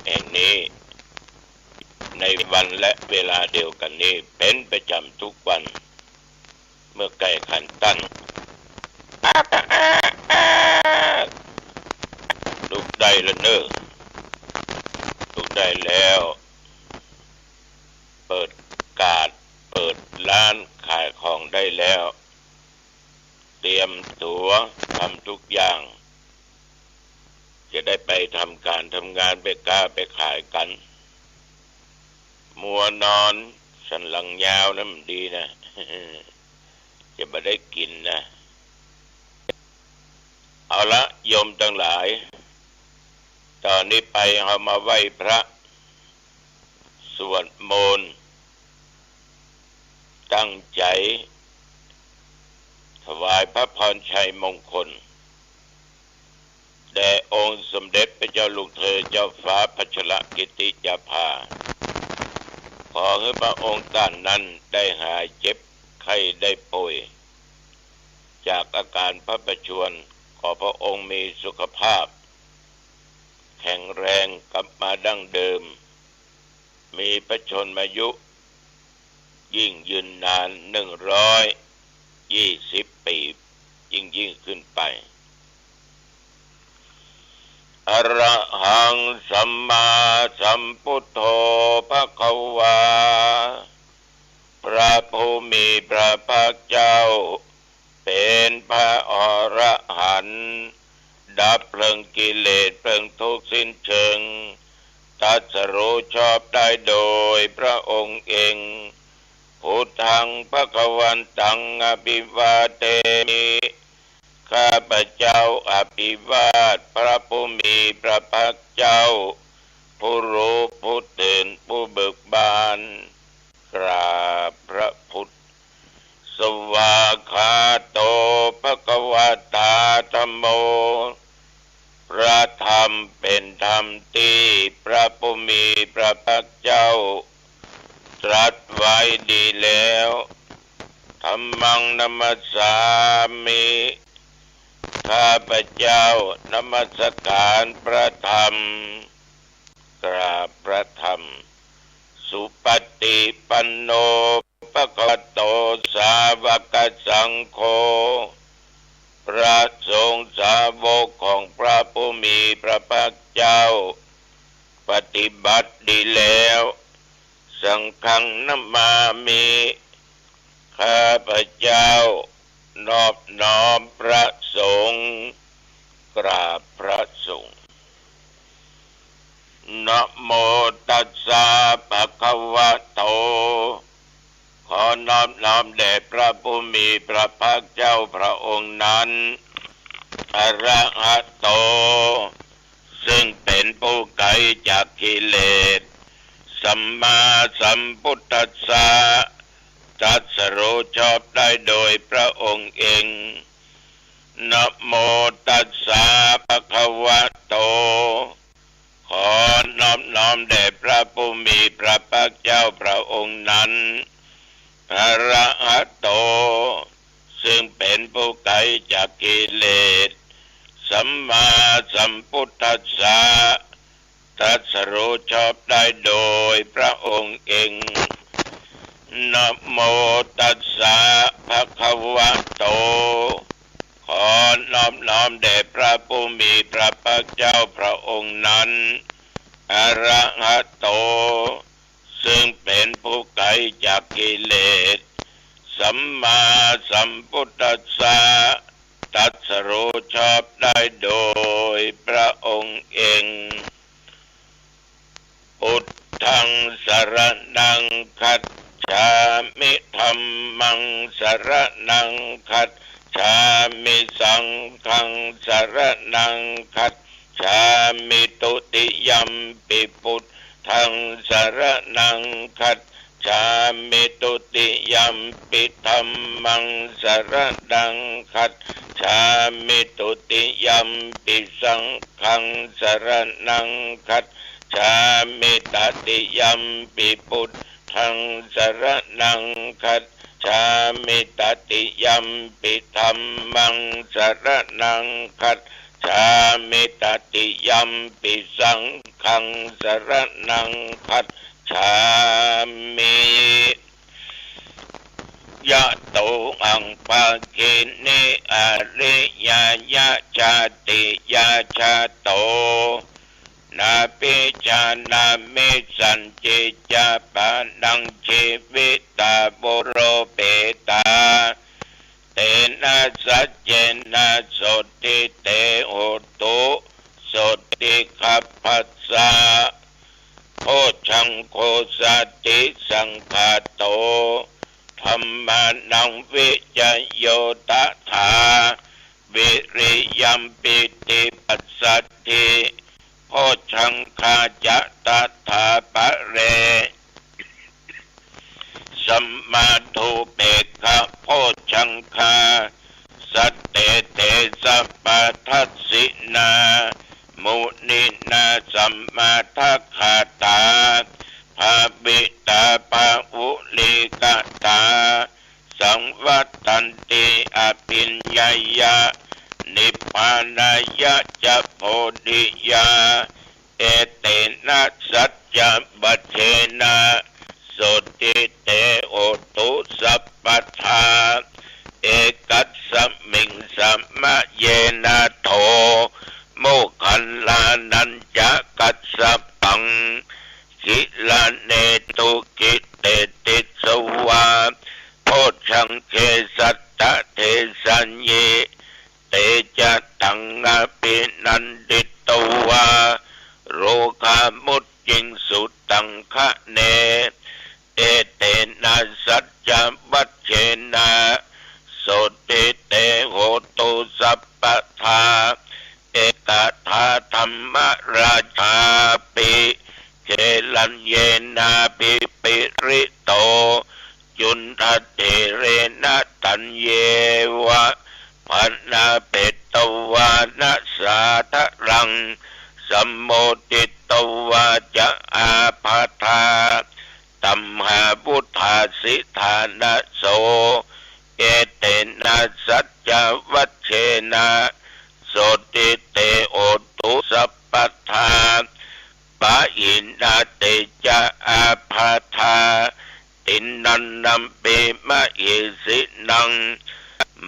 แห่งนี้ในวันและเวลาเดียวกันนี้เป็นประจำทุกวันเมื่อใกล้ขันตั้งลุกได้แล้วเนอะลุกได้แล้วเปิดร้านขายของได้แล้วเตรียมตัวทำทุกอย่างจะได้ไปทำการทำงานไปค้าไปขายกันมัวนอนสันหลังยาวนะมันดีนะ จะไม่ได้กินนะเอาละโยมทั้งหลายตอนนี้ไปเอามาไหว้พระสวดมนต์ตั้งใจถวายพระพรชัยมงคลแด่องค์สมเด็จพระเจ้าลูกเธอเจ้าฟ้าพัชรกิติยาภาขอให้พระองค์ท่านนั้นได้หายเจ็บไข้ได้ป่วยจากอาการพระประชวรขอพระองค์มีสุขภาพแข็งแรงกลับมาดั้งเดิมมีพระชนมายุยิ่งยืนนาน120 ปียิ่งขึ้นไปอรหังสัมมาสัมพุทโธภควาพระผู้มีพระภาคเจ้าเป็นพระอรหันต์ดับเพลิงกิเลสเพลิงทุกข์สิ้นเชิงตรัสรู้ชอบได้โดยพระองค์เองพุทธังภวันตังอภิวาเทมิข้าพเจ้าอภิวาทพระผู้มีพระภาคเจ้าผู้รู้ผู้ตื่นผู้เบิกบานกราบพระพุทธสวากขาโตภควตาธัมโมพระธรรมเป็นธรรมที่พระผู้มีพระภาคเจ้าตรัสไว้ดีแล้วธัมมังนัมมัสสามิข้าพเจ้านมัสการพระธรรมกราบพระธรรมสุปฏิปันโนภควโตสาวกสังโฆพระสงฆ์สาวกของพระผู้มีพระภาคเจ้าปฏิบัติดีแล้วสังฆังนัมมามิข้าพเจ้านอบน้อมพระสงฆ์กราบพระสงฆ์นะโมตัสสะภะคะวะโตขอนอบน้อมแด่พระผู้มีพระภาคเจ้าพระองค์นั้นอรหัตโตซึ่งเป็นผู้ไกลจากกิเลสสัมมาสัมพุทธัสสะตรัสรู้ชอบได้โดยพระองค์เองนะโมตัสสะภะคะวะโตขอนอบน้อมแด่พระผู้มีพระภาคเจ้าพระองค์นั้นอรหัตโตซึ่งเป็นผู้ไกลจากกิเลสสัมมาสัมพุทธัสสะตรัสรู้ชอบได้โดยพระองค์เองนะโมตัสสะภะคะวะโตขอนอบน้อมแด่พระผู้มีพระภาคเจ้าพระองค์นั้นอรหัตโตซึ่งเป็นผู้ไกลจากกิเลสสัมมาสัมพุทธัสสะตรัสรู้ชอบได้โดยพระองค์เองพุทธังสรณังคัจฉามิธัมมังสรณังคัจฉามิสังฆังสรณังคัจฉามิตุติยัมปิพุทธังสรณังคัจฉามิตุติยัมปิธัมมังสรณังคัจฉามิตุติยัมปิสังฆังสรณังคัจฉามิตติยัมปิพุทธังสรณังคัจฉามิตติยัมปิธัมมังสรณังคัจ ชามิตติยัมปิสังฆังสรณังคัจฉามิยะโตอังปะเกเนอริยยะชาติยะชาโตนาปิจานามิสันจิจาปานังชีวิตาบุโรเปตาเตนะสัจเจนะโสติเตโหตุโสติขัพพัสสะโพชังโคสัตติสังฆาโตธัมมานังวิจโยตถาวิริยัมปิติปัสสัตถิโพชังคาจะตถาปะเรสัมมาทุเปกขะโพชังคาสัตเตเตสัพพทัสสินามุนินาสัมมาทัคขาตาภาวิตาภาอุลิกตาสังวัตตันติอภิญญายะนิพพานายะจะโพธิยาเอเตนะสัจจะบัจเจนะโสติเตโอตุสัพพทาเอกัสสมิงสัมมะเยนะโทโมคัลลานัญจะกัสสปังกิลาเนตุกิเตติสวาโพชังเคสัตตะเทสัญเยเตจะตังอภินันดิตวาโรคามุตจิงสุตังคะเนเอเตนะสัจจะวัชเชนะโสติเตโหตุสัพพทาเอกทาธรรมราชาปิเกลัญเยนาปิปิริโตจุนทเตเรนะตัญเยวะพันนาเปตวานะสาทะรังสัมโมติตวาจะอาภาธาตัมหาพุทธาสิธานะโสเอเตนะสัจจวัชเชนะโสติเตโอตุสัพพทาปะอินาเตจะอาภาธาตินันนัมเปมะเอสินัง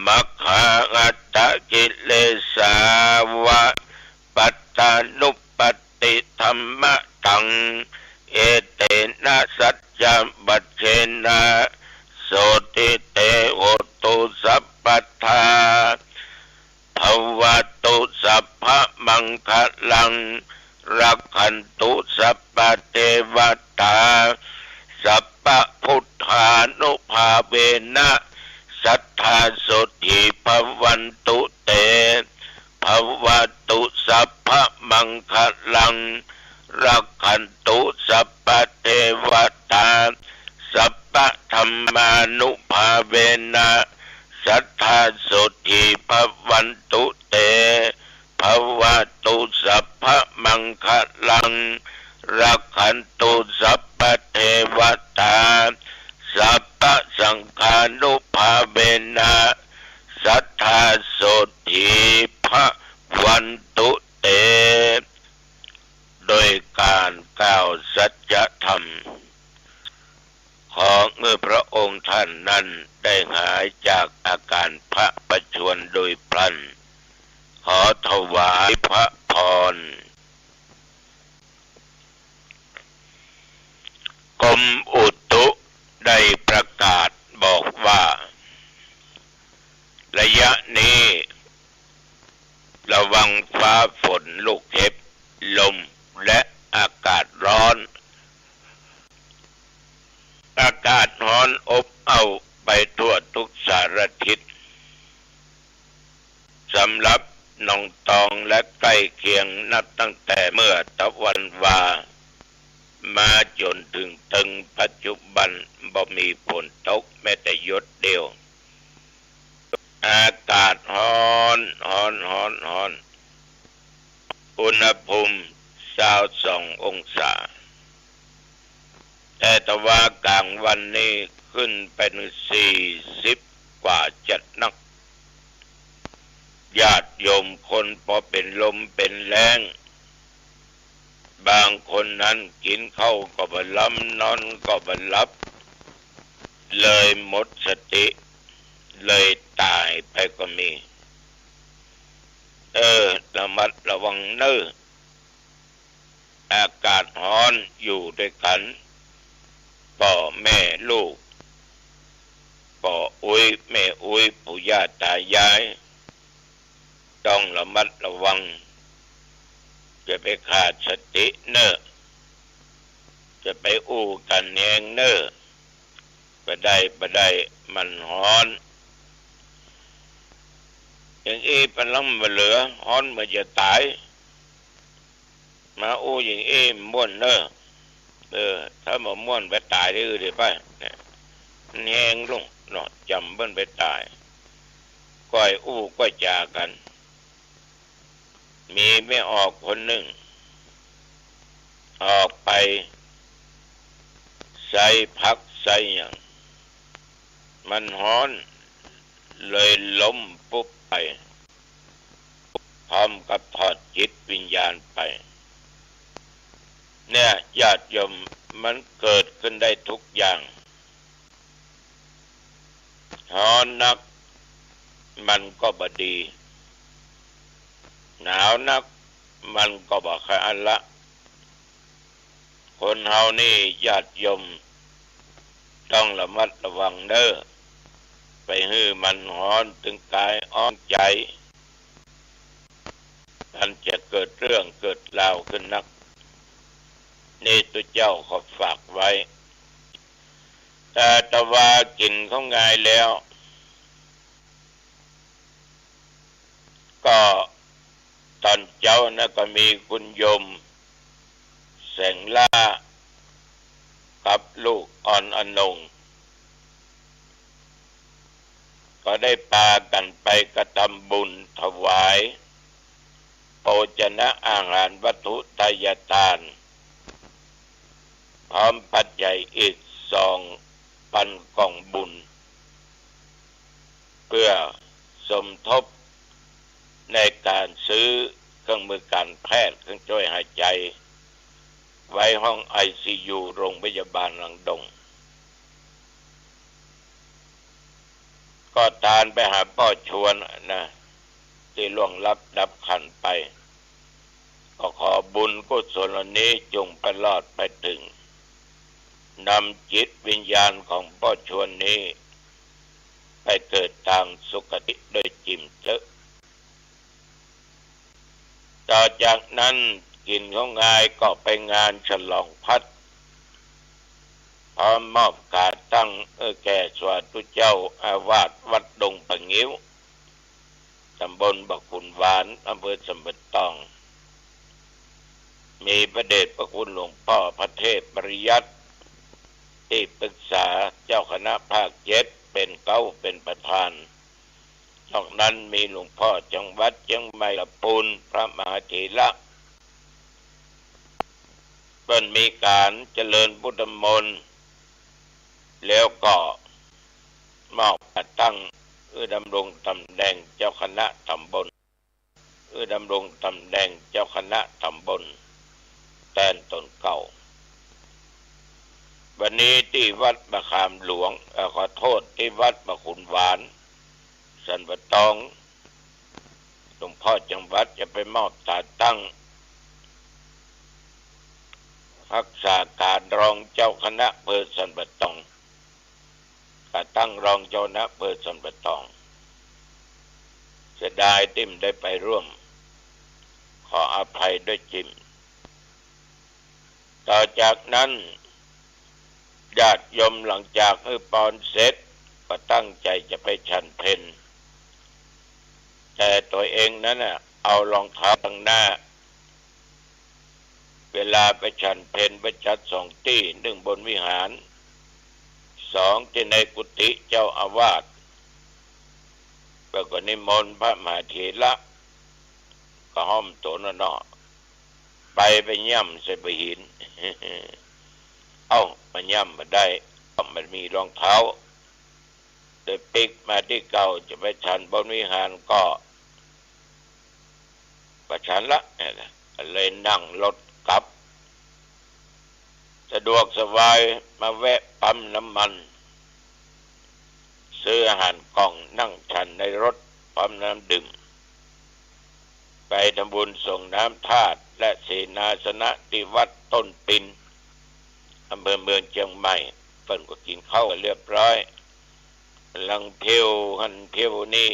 มัคคาอัตตกิเลสาวะปัตตานุปติธรรมะตังเอเตนะสัจจะบัจเจนะโสติเตโหตุสัพพทาภวตุสัพพะมังคลังรักขันตุสัพพะเทวตาสัพพะพุทธานุภาเวนะสัทธาโสติภวันตุเตภวตุสัพพะมังคลังรักขันตุสัพพะเทวตาสัพพะธรรมานุภาเวนะสัทธาโสติภวันตุเตภวตุสัพพะมังคลังรักขันตุสัพพะเทวตาสัพพะสังฆานุภาเวนะสัทธาโสติภวันตุเตโดยการกล่าวสัจธรรมขอเมื่อพระองค์ท่านนั้นได้หายจากอาการพระประชวรโดยพลันขอถวายพระพรกรมอุตุได้ประกาศบอกว่าระยะนี้ระวังฟ้าฝนลูกเห็บลมและอากาศร้อนอากาศร้อนอบอ้าวไปทั่วทุกสารทิศสำหรับหนองตองและใกล้เคียงนับตั้งแต่เมื่อตะวันวามาจนถึงปัจจุบันบ่มีฝนตกแม้แต่หยดเดียวอากาศร้อนอุณหภูมิ22 องศาแต่ตะวันกลางวันนี้ขึ้นเป็น40 กว่าจัดนัก ญาติโยมคนพอเป็นลมเป็นแรงบางคนนั้นกินข้าวก็บ่ล้ำนอนก็บ่หลับเลยหมดสติเลยตายไปก็มีระมัดระวังเน้ออากาศร้อนอยู่ด้วยกันพ่อแม่ลูกพ่ออุ้ยแม่อุ้ยปู่ย่าตายายต้องระมัดระวังจะไปขาดสติเน้อจะไปอู้กันแยงเน้อบ่ได้มันร้อนอย่างอี้ปลังมาเหลือฮ้อนมันจะตายมาอู้อย่างอี้ม่วนเน้อถ้ามาม่วนไปตายได้หรือไปเนี่ยแยงลงเนาะจำเบิ้นไปตายก้อยอู้ก้อยจากันมีไม่ออกคนหนึ่งออกไปใส่พักใส่อย่างมันฮ้อนเลยล้มปุ๊บไปพร้อมกับถอดจิตวิญญาณไปเนี่ยญาติโยมมันเกิดขึ้นได้ทุกอย่างฮ้อนนักมันก็บดีหนาวนักมันก็บ่ค่อยอันละคนเฮานี่ญาติโยมต้องระมัดระวังเด้อไปฮื้อมันร้อนถึงกายอ้อมใจมันจะเกิดเรื่องเกิดราวขึ้นนักนี่ตัวเจ้าขอฝากไว้แต่ว่ากินของงายแล้วก็ตอนเจ้านะก็มีคุณโยมแสงล่ากับลูกอ่อนอนงก็ได้พากันไปกระทำบุญถวายโภชนะอาหารวัตถุทายทานพร้อมปัจจัยอีก2,000 กล่องบุญเพื่อสมทบในการซื้อเครื่องมือการแพทย์เครื่องช่วยหายใจไว้ห้อง ICU โรงพยาบาลลังดงก็ทานไปหาพ่อชวนนะที่ล่วงลับดับขันไปก็ขอบุญกุศลนี้จงไปรอดไปถึงนำจิตวิญญาณของพ่อชวนนี้ไปเกิดทางสุคติโดยจิมเจอต่อจากนั้นกินของงายก็ไปงานฉลองพัดพร้อมมอบการตั้งแก่สวัสดิเจ้าอาวาสวัดดงปะงิ้วตำบลบักขุนหวานอำเภอสมบัติตองมีพระเดชพระคุณหลวงพ่อพระเทพปริยัติที่ปรึกษาเจ้าคณะภาค7เป็นเป็นประธานนอกนั้นมีหลวงพ่อจังหวัดเชียงใหม่ละปูนพระมหาเถระเพิ่นมีการเจริญพุทธมนต์แล้วก็มอบตั้งดำรงตำแหน่งเจ้าคณะตำบลดำรงตำแหน่งเจ้าคณะตำบลแทนตนเก่าวันนี้ที่วัดมะขามหลวงขอโทษที่วัดมะขุนหวานสันปะตองหลวงพ่อจังหวัดจะไปมอบตาตั้งรักษาการรองเจ้าคณะอำเภอสันปะตองการตั้งรองเจ้าคณะอำเภอสันปะตองเสียดายที่ไม่ได้ไปร่วมขออภัยด้วยจิมต่อจากนั้นญาติโยมหลังจากปอนเสร็จก็ตั้งใจจะไปฉันเพลแต่ตัวเองนั้นน่ะเอารองเท้าตั้งหน้าเวลาไปฉันเพลไปจัด2 ที่1บนวิหาร2ที่ในกุฏิเจ้าอาวาสแล้วก็นิมนต์พระมหาเถระก็ห้อมโตนอไปย่ำใส่ไปหิน เอามาย่ำมาได้มันมีรองเท้าโดยปิกมาที่เก่าจะไปฉันบนวิหารก็ ก็ฉันละเนี่ยเลยนั่งรถกลับสะดวกสบายมาแวะปั๊มน้ำมันซื้ออาหารกล่องนั่งฉันในรถปั๊มน้ำดื่มไปทำบุญส่งน้ำธาตุและเสนาสนะที่วัดต้นปินอำเภอเมืองเชียงใหม่เพิ่นก็กินข้าวเรียบร้อยลังเพียวหันเพียวนี่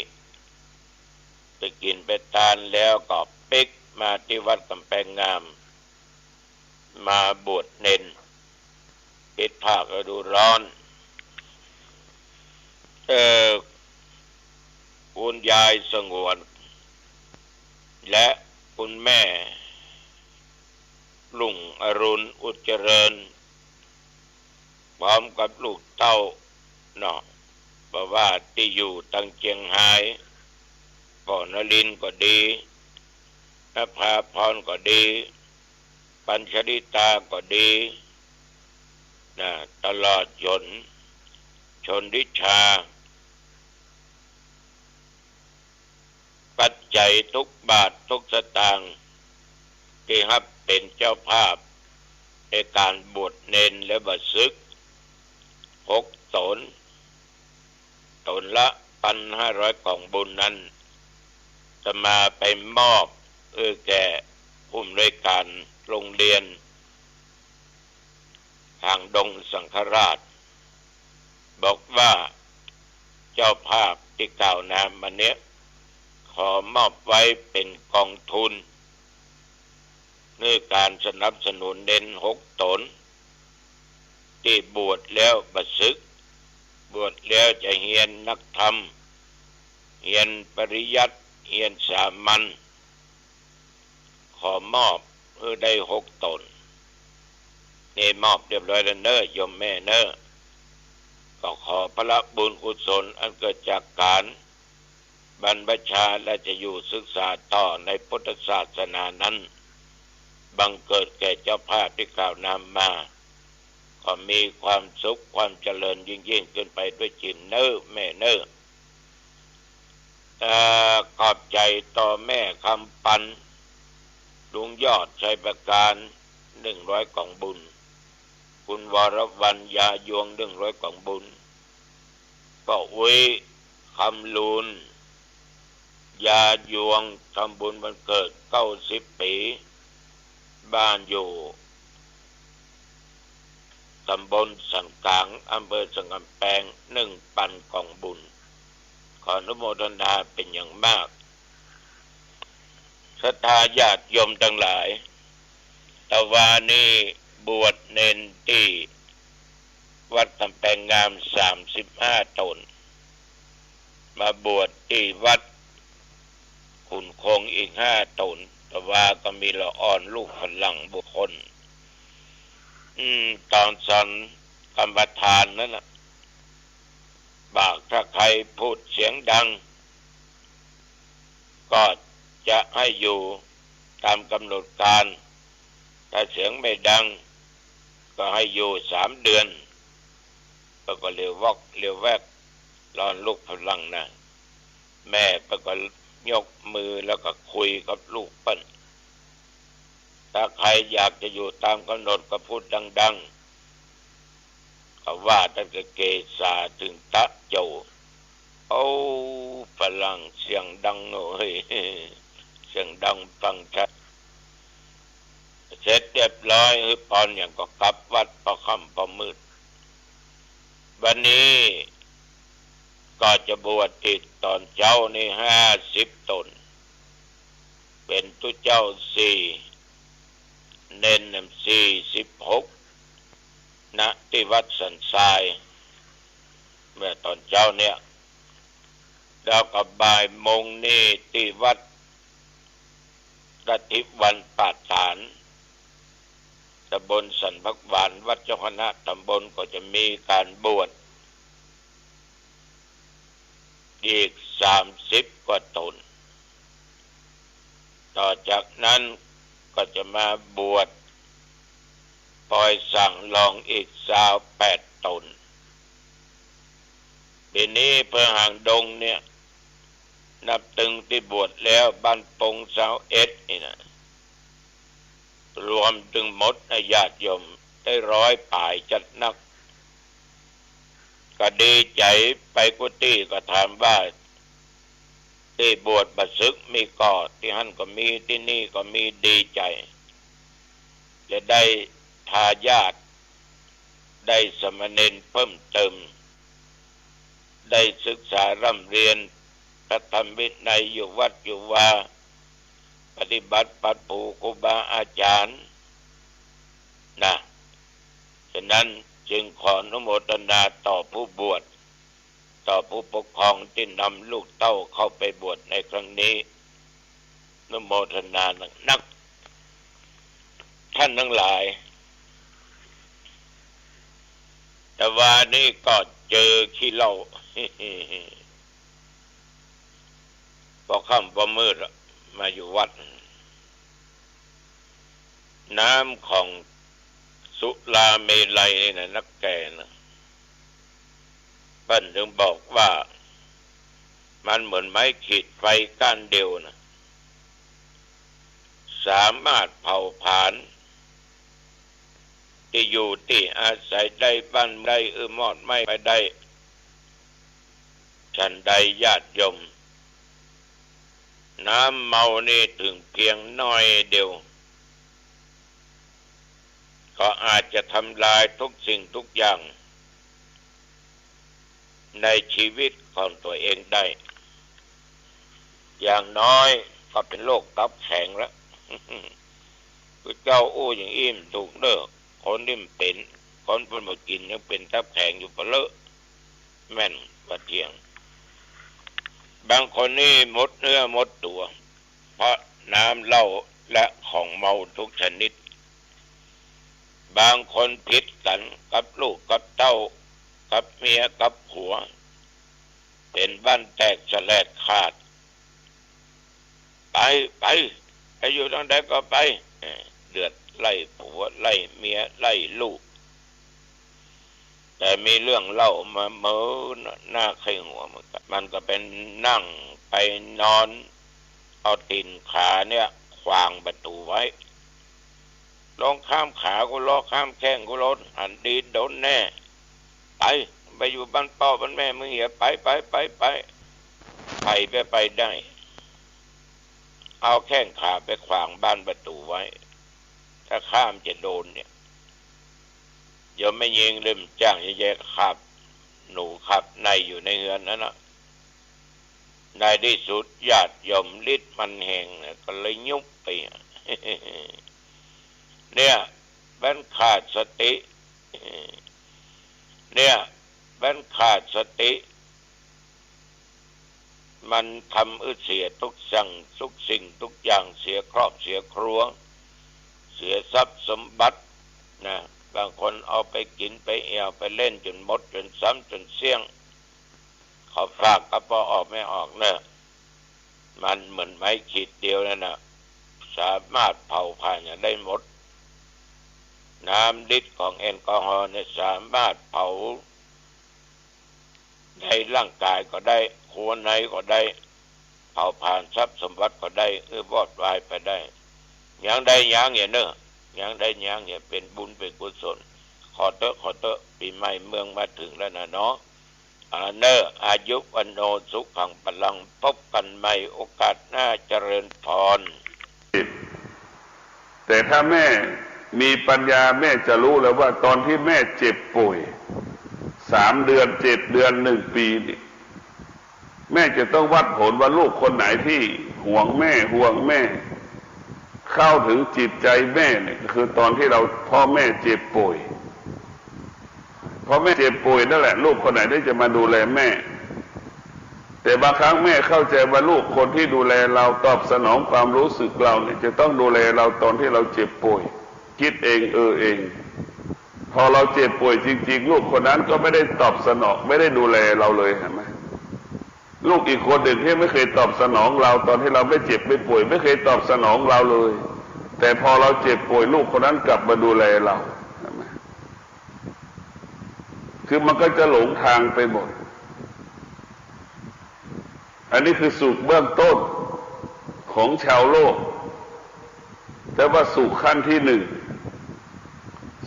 ไปกินไปทานแล้วก็ปิกมาที่วัดกำแพงงามมาบวชเน้นปิดภาคฤดูร้อนคุณยายสงวนและคุณแม่ลุงอรุณอุจเจริญพร้อมกับลูกเต้าเนาะเพราะว่าที่อยู่ตั้งเชียงไฮ้ป่อนลินก็ดีนภาพรก็ดีปัญชริตาก็ดีนะตลอดจนชนดิชาปัจจัยทุกบาททุกสตางค์ที่ฮับเป็นเจ้าภาพในการบวชเนนและบัดซึก6 ตนละ 1,500 กล่องบุญนั้นจะมาไปมอบแก่ผู้อำนวยการโรงเรียนทางดงสังฆราชบอกว่าเจ้าภาพที่กล่าวนามมาเนี้ยขอมอบไว้เป็นกองทุนในการสนับสนุนเน้น6 ตนที่บวชแล้วบัดซึกบวชแล้วจะเรียนนักธรรมเรียนปริยัติเรียนสามัญขอมอบได้6 ตนนี่มอบเรียบร้อยแล้วเน้อโยมแม่เน้อก็ขอพระบุญกุศลอันเกิดจากการบรรพชาและจะอยู่ศึกษาต่อในพุทธศาสนานั้นบังเกิดแก่เจ้าภาพที่กล่าวนามมาก็มีความสุขความเจริญยิ่งขึ้นไปด้วยจิตเน้อแม่เน้อขอบใจต่อแม่คำปันลุงยอดชัยประการ100 กล่องบุญคุณวรวรรณยายวง100 กล่องบุญก็อุ้ยคำลูนยายวงทำบุญวันเกิด90 ปีบ้านอยู่ตำบลสันกลางอำเภอสังกำแพง1,000 กล่องบุญขออนุโมทนาเป็นอย่างมากศรัทธาญาติโยมทั้งหลายตะวานี้บวชเน้นที่วัดกำแพงงาม35 ตนมาบวชที่วัดขุนคงอีก5 ตนแต่ว่าก็มีละอ่อนลูกฝรั่งบุคคลตอนสอนกรรมฐานนั่นน่ะบากถ้าใครพูดเสียงดังก็จะให้อยู่ตามกำหนดการถ้าเสียงไม่ดังก็ให้อยู่3 เดือนแล้วก็เร็ววอกเร็วแวกรอนลูกฝรั่งนะแม่ก็ยกมือแล้วก็คุยกับลูกเปิ้นถ้าใครอยากจะอยู่ตามกำหนดก็พูดดังๆเขาว่าตั้งแต่เกษาถึงตะโจโอ้ฝรั่งเสียงดังเฮ้ยเสียงดังฟังชัดเสร็จเรียบร้อยปอนอย่างก็กลับวัดพอค่ำพอมืดวันนี้ก็จะบวชอีกตอนเจ้านี่50 ตนเป็นตุเจ้า4เน้น46ณที่วัดสันทรายเมื่อตอนเจ้าเนี่ยแล้วก็บ่ายโมงนี่ที่วัดกฐิวันปาฐานตำบลสันพักหวานวัดเจ้าคณะตำบลก็จะมีการบวชอีก30 กว่าตนต่อจากนั้นก็จะมาบวชปล่อยสั่งลองอีก28 ตนปีนี้เพื่อห่างดงเนี่ย นับตึงที่บวชแล้วบ้านปงสาวเอ็ดนี่นะรวมถึงหมดญาติโยมได้100 ป่ายจัดนักก็ดีใจไปกุฏิก็ถามว่าที่บวชบัดศึกมีก่อที่หั่นก็มีที่นี่ก็มีดีใจจะได้ทายาทได้สมณเณรเพิ่มเติมได้ศึกษาร่ำเรียนพระธรรมวินัยอยู่วัดอยู่ว่าปฏิบัติปัดปูครูบาอาจารย์นะฉะนั้นจึงขออนุโมทนาต่อผู้บวชต่อผู้ปกครองที่นำลูกเต้าเข้าไปบวชในครั้งนี้อนุโมทนานักท่านทั้งหลายแต่ว่านี่ก็เจอขี้เหล้าพอค่ำพอมืดมาอยู่วัดน้ำของสุราเมลัยนี่นะนักแก่นะเพิ่นถึงบอกว่ามันเหมือนไม้ขีดไฟก้านเดียวนะสามารถเผาผลาญที่อยู่ที่อาศัยได้บ้านได้มอดไม่ไปได้ฉันใดญาติโยมน้ำเมานี่ถึงเพียงน้อยเดียวก็อาจจะทำลายทุกสิ่งทุกอย่างในชีวิตของตัวเองได้อย่างน้อยก็เป็นโรคตับแข็งแล้วคือเจ้าอู้อย่างอิ่มถูกเลิกคนนิ่มเป็นคนเป็นมากินยังเป็นตับแข็งอยู่เปล่าแม่นว่าเที่ยงบางคนนี่หมดเนื้อหมดตัวเพราะน้ำเหล้าและของเมาทุกชนิดบางคนผิดกันกับลูกกับเต้ากับเมียกับผัวเป็นบ้านแตกแสลกขาดไปอยู่ทางใดก็ไปเดือดไล่ผัวไล่เมียไล่ลูกแต่มีเรื่องเล่ามาเมื่อหน้าไข้หัวมันก็เป็นนั่งไปนอนเอาตีนขาเนี่ยขวางประตูไว้ลองข้ามขากูล้อข้ามแข้งกูล้นหันดีโดนแน่ไปอยู่บ้านพ่อบ้านแม่มึงเหี้ยไปได้เอาแข้งขาไปขวางบ้านประตูไว้ถ้าข้ามจะโดนเนี่ยเดี๋ยวไม่ยิงเริ่มจ้างแย่ๆขับหนูขับในอยู่ในเฮือนนั่นนะในที่สุดญาติโยมฤทธิ์มันแห้งก็เลยยุบไปเนี่ยบ้านขาดสติเนี่ยบ้านขาดสติมันทำเสียทุกสิ่งทุกอย่างเสียครอบเสียครัวเสียทรัพย์สมบัตินะบางคนเอาไปกินไปเอี่ยวไปเล่นจนหมดจนซ้ำจนเสี่ยงเขาฝากกระป๋อออกไม่ออกเนอะมันเหมือนไม้ขีดเดียวนั่นนะสามารถเผาผลาญได้หมดน้ำฤทธิ์ของแอลกอฮอล์เนี่ยสามารถเผาในร่างกายก็ได้ครัวในก็ได้เผาผลาญทรัพย์สมบัติก็ได้วอดวายไปได้อย่างใดอย่างเนี่ยเนอะอย่างใดอย่างเนี่ยเป็นบุญเป็นกุศลขอเตอะปีใหม่เมืองมาถึงแล้วนะเนาะเนอะอายุวันโนสุขังพลังพบกันใหม่โอกาสหน้าเจริญพรแต่ถ้าแม่มีปัญญาแม่จะรู้แล้วว่าตอนที่แม่เจ็บป่วย3 เดือน7 เดือน1 ปีนี่แม่จะต้องวัดผลว่าลูกคนไหนที่ห่วงแม่เข้าถึงจิตใจแม่เนี่ยก็คือตอนที่พ่อแม่เจ็บป่วยพอแม่เจ็บป่วยนั่นแหละลูกคนไหนที่จะมาดูแลแม่แต่บางครั้งแม่เข้าใจว่าลูกคนที่ดูแลเราตอบสนองความรู้สึกเราเนี่ยจะต้องดูแลเราตอนที่เราเจ็บป่วยคิดเองเองพอเราเจ็บป่วยจริงๆลูกคนนั้นก็ไม่ได้ตอบสนองไม่ได้ดูแลเราเลยเห็นไหมลูกอีกคนหนึ่งที่ไม่เคยตอบสนองเราตอนที่เราไม่เจ็บไม่ป่วยไม่เคยตอบสนองเราเลยแต่พอเราเจ็บป่วยลูกคนนั้นกลับมาดูแลเราเห็นไหมคือมันก็จะหลงทางไปหมด อันนี้คือสุขเบื้องต้นของชาวโลกแต่ว่าสุขขั้นที่หนึ่ง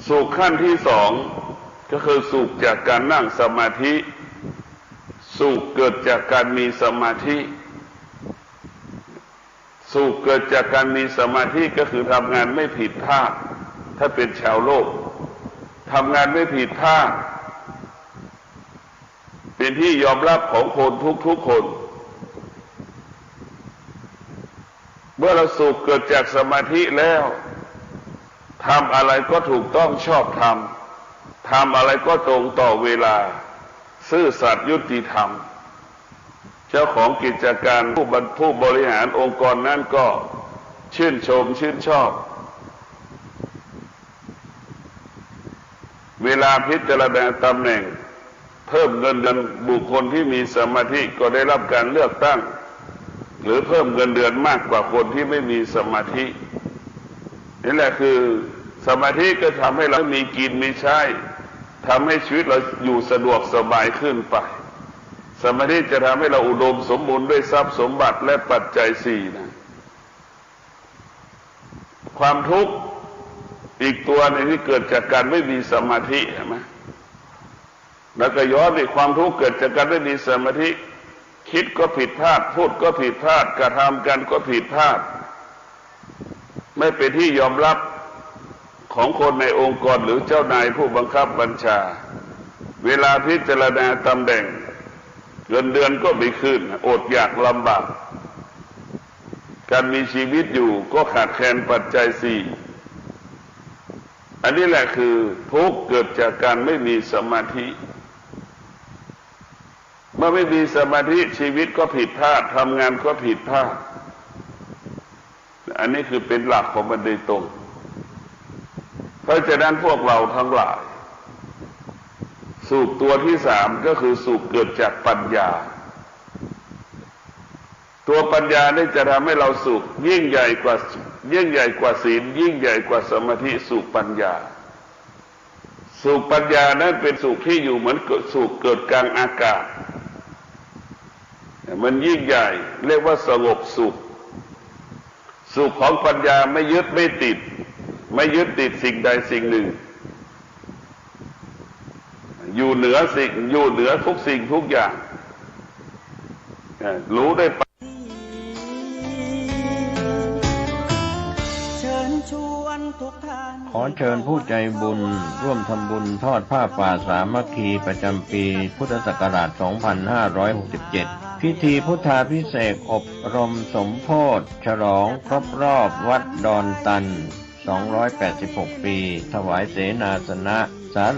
สุขขั้นที่สองก็คือสุขจากการนั่งสมาธิสุขเกิดจากการมีสมาธิสุขเกิดจากการมีสมาธิก็คือทำงานไม่ผิดพลาดถ้าเป็นชาวโลกทำงานไม่ผิดพลาดเป็นที่ยอมรับของคนทุกๆคนเมื่อเราสุขเกิดจากสมาธิแล้วทำอะไรก็ถูกต้องชอบธรรมทำอะไรก็ตรงต่อเวลาซื่อสัตย์ยุติธรรมเจ้าของกิจการผู้บริหารองค์กรนั้นก็ชื่นชมชื่นชอบเวลาพิจารณาตำแหน่งเพิ่มเงินเดือนบุคคลที่มีสมาธิก็ได้รับการเลือกตั้งหรือเพิ่มเงินเดือนมากกว่าคนที่ไม่มีสมาธินี่แหละคือสมาธิก็ทำให้เรามีกินมีใช้ทำให้ชีวิตเราอยู่สะดวกสบายขึ้นไปสมาธิจะทำให้เราอุดมสมบูรณ์ด้วยทรัพย์สมบัติและปัจจัยสี่นะความทุกข์อีกตัวหนึ่งที่เกิดจากการไม่มีสมาธิเห็นไหมแล้วก็ย้อนอีกความทุกข์เกิดจากการไม่มีสมาธิคิดก็ผิดพลาดพูดก็ผิดพลาดกระทำกันก็ผิดพลาดไม่เป็นที่ยอมรับของคนในองค์กรหรือเจ้านายผู้บังคับบัญชาเวลาพิจารณาตำแหน่งเงินเดือนก็ไม่ขึ้นอดอยากลำบากการมีชีวิตอยู่ก็ขาดแคลนปัจจัยสี่อันนี้แหละคือทุกข์เกิดจากการไม่มีสมาธิเมื่อไม่มีสมาธิชีวิตก็ผิดพลาดทำงานก็ผิดพลาดอันนี้คือเป็นหลักของมันโดยตรงเพราะฉะนั้นพวกเราทั้งหลายสุขตัวที่สามก็คือสุขเกิดจากปัญญาตัวปัญญานี่จะทำให้เราสุขยิ่งใหญ่กว่าศีลยิ่งใหญ่กว่าสมาธิสุขปัญญาสุขปัญญานั้นเป็นสุขที่อยู่เหมือนสุขเกิดกลางอากาศมันยิ่งใหญ่เรียกว่าสงบสุขสุขของปัญญาไม่ยึดไม่ติดสิ่งใดสิ่งหนึ่งอยู่เหนือทุกสิ่งทุกอย่างรู้ได้ขอเชิญผู้ใจบุญร่วมทำบุญทอดผ้าป่าสามัคคีประจำปีพุทธศักราช 2567 พิธีพุทธาภิเษกอบรมสมโภชฉลองครบรอบวัดดอนตัน 286 ปี ถวายเสนาสนะศาลา